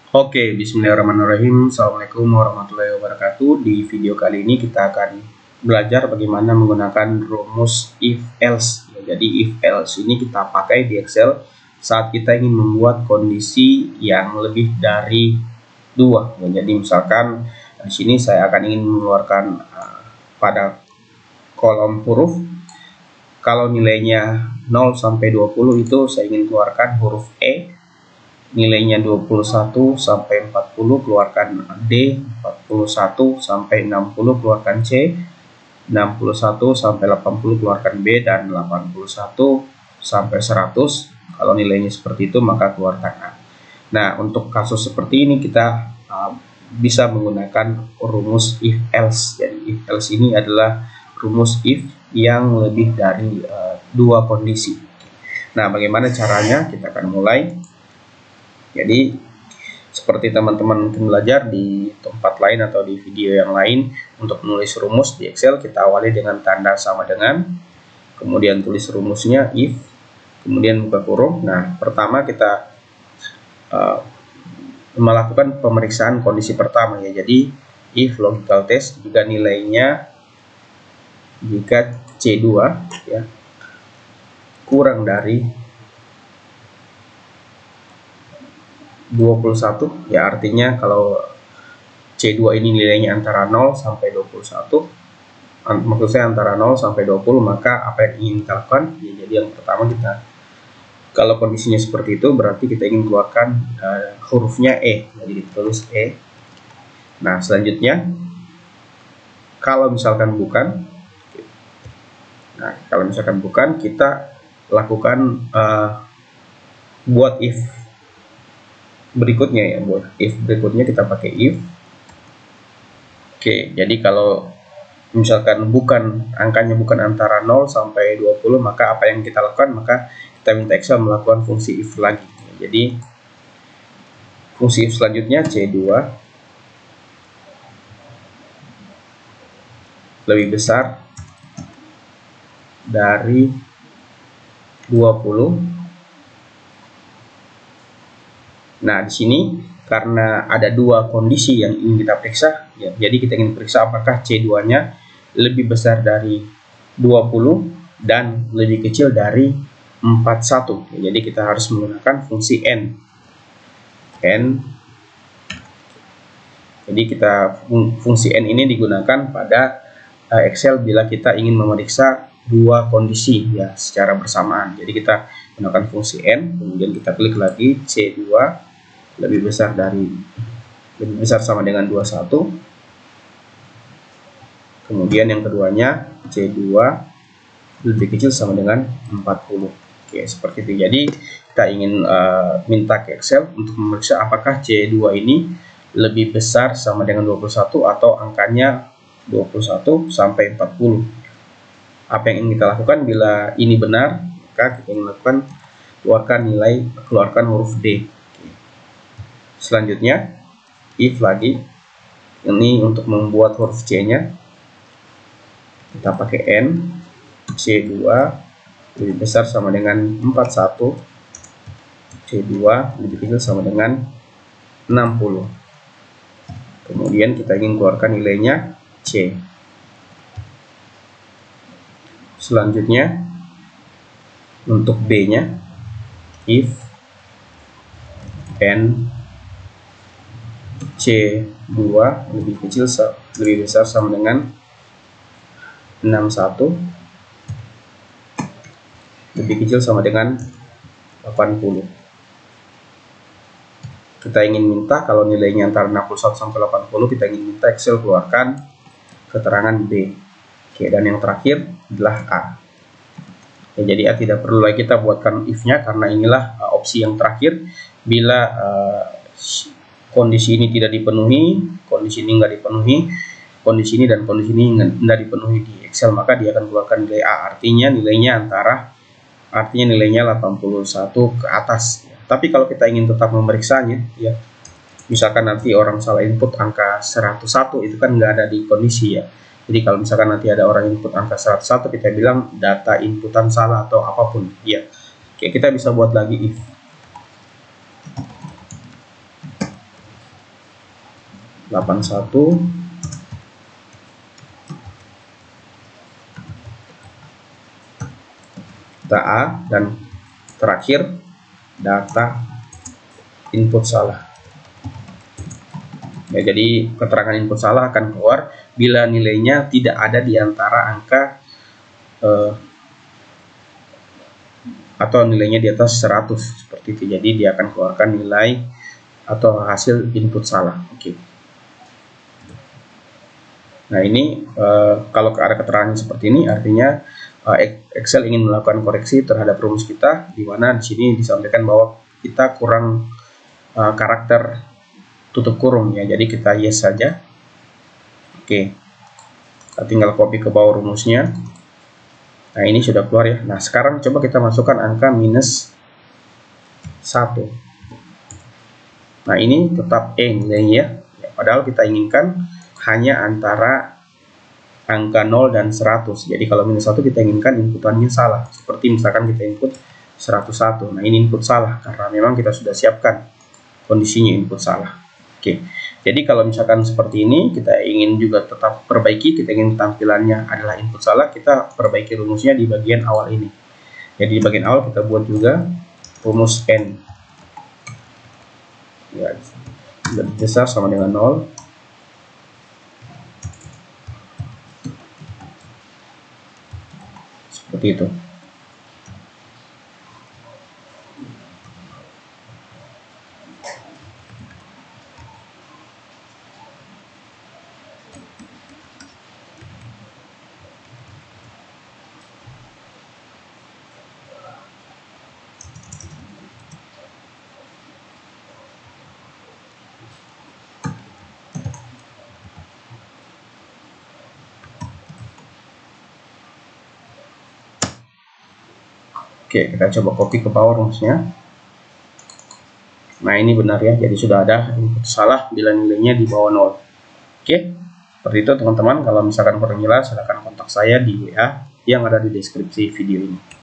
Oke, bismillahirrahmanirrahim. Assalamualaikum warahmatullahi wabarakatuh. Di video kali ini kita akan belajar bagaimana menggunakan rumus if else. Jadi if else ini kita pakai di Excel saat kita ingin membuat kondisi yang lebih dari dua. Jadi misalkan di sini saya akan ingin mengeluarkan pada kolom huruf, kalau nilainya 0 sampai 20 itu saya ingin keluarkan huruf E. Nilainya 21 sampai 40 keluarkan D, 41 sampai 60 keluarkan C, 61 sampai 80 keluarkan B, dan 81 sampai 100 kalau nilainya seperti itu maka keluarkan A. Nah, untuk kasus seperti ini kita bisa menggunakan rumus if else. Jadi if else ini adalah rumus if yang lebih dari dua kondisi. Nah, bagaimana caranya? Kita akan mulai. Jadi seperti teman-teman mungkin belajar di tempat lain atau di video yang lain, untuk menulis rumus di Excel kita awali dengan tanda sama dengan, kemudian tulis rumusnya if, kemudian buka kurung. Nah, pertama kita melakukan pemeriksaan kondisi pertama ya. Jadi if logical test jika nilainya C2 ya kurang dari 21 ya, artinya kalau C2 ini nilainya antara 0 sampai 21, maksud saya antara 0 sampai 20, maka apa yang ingin kita lakukan ya, jadi yang pertama kita, kalau kondisinya seperti itu berarti kita ingin keluarkan hurufnya E, jadi ditulis E. Nah, selanjutnya kalau misalkan bukan, kita lakukan buat if berikutnya ya. Buat if berikutnya kita pakai if. Oke, jadi kalau misalkan angkanya bukan antara 0 sampai 20, maka apa yang kita lakukan? Maka kita minta Excel melakukan fungsi if lagi. Jadi fungsi if selanjutnya C2 lebih besar dari 20. Nah, di sini karena ada dua kondisi yang ingin kita periksa, ya, jadi kita ingin periksa apakah C2-nya lebih besar dari 20 dan lebih kecil dari 41. Ya, jadi kita harus menggunakan fungsi N. Jadi fungsi N ini digunakan pada Excel bila kita ingin memeriksa dua kondisi ya secara bersamaan. Jadi kita gunakan fungsi N, kemudian kita klik lagi C2 lebih besar sama dengan 21. Kemudian yang keduanya C2 lebih kecil sama dengan 40. Oke, seperti itu. Jadi kita ingin minta ke Excel untuk memeriksa apakah C2 ini lebih besar sama dengan 21 atau angkanya 21 sampai 40. Apa yang ingin kita lakukan? Bila ini benar, maka kita ingin keluarkan huruf D. Selanjutnya if lagi, ini untuk membuat huruf C-nya kita pakai N. C2 lebih besar sama dengan 41, C2 lebih kecil sama dengan 60. Kemudian kita ingin keluarkan nilainya C. Selanjutnya untuk B-nya if N C2 lebih besar sama dengan 61, lebih kecil sama dengan 80. Kita ingin minta kalau nilainya antara 61 sampai 80, kita ingin minta Excel keluarkan keterangan B. Oke, dan yang terakhir adalah A. Ya, jadi A tidak perlu lagi kita buatkan if-nya karena inilah opsi yang terakhir. Bila kondisi ini tidak dipenuhi, kondisi ini nggak dipenuhi, kondisi ini dan kondisi ini nggak dipenuhi di Excel, maka dia akan keluarkan nilai A. Artinya nilainya 81 ke atas. Tapi kalau kita ingin tetap memeriksanya, ya, misalkan nanti orang salah input angka 101, itu kan nggak ada di kondisi ya. Jadi kalau misalkan nanti ada orang input angka 101, kita bilang data inputan salah atau apapun, ya. Oke, kita bisa buat lagi if. 81 data A, dan terakhir data input salah. Ya, jadi keterangan input salah akan keluar bila nilainya tidak ada di antara angka atau nilainya di atas 100 seperti itu. Jadi dia akan keluarkan nilai atau hasil input salah. Oke. Nah, ini kalau ada keterangan seperti ini artinya Excel ingin melakukan koreksi terhadap rumus kita, di mana di sini disampaikan bahwa kita kurang karakter tutup kurung ya. Jadi kita yes saja. Oke. Kita tinggal copy ke bawah rumusnya. Nah, ini sudah keluar ya. Nah, sekarang coba kita masukkan angka minus 1. Nah, ini tetap nilainya ya. Padahal kita inginkan hanya antara angka 0 dan 100. Jadi kalau minus 1 kita inginkan inputannya salah. Seperti misalkan kita input 101. Nah, ini input salah karena memang kita sudah siapkan kondisinya input salah. Oke. Jadi kalau misalkan seperti ini, kita ingin juga tetap perbaiki, kita ingin tampilannya adalah input salah, kita perbaiki rumusnya di bagian awal ini. Jadi di bagian awal kita buat juga rumus N. Ya, besar sama dengan 0. Seperti itu. Oke, kita coba copy ke bawah rumusnya. Nah, ini benar ya, jadi sudah ada input salah bila nilainya di bawah 0. Oke, seperti itu teman-teman. Kalau misalkan kurang jelas, silahkan kontak saya di WA yang ada di deskripsi video ini.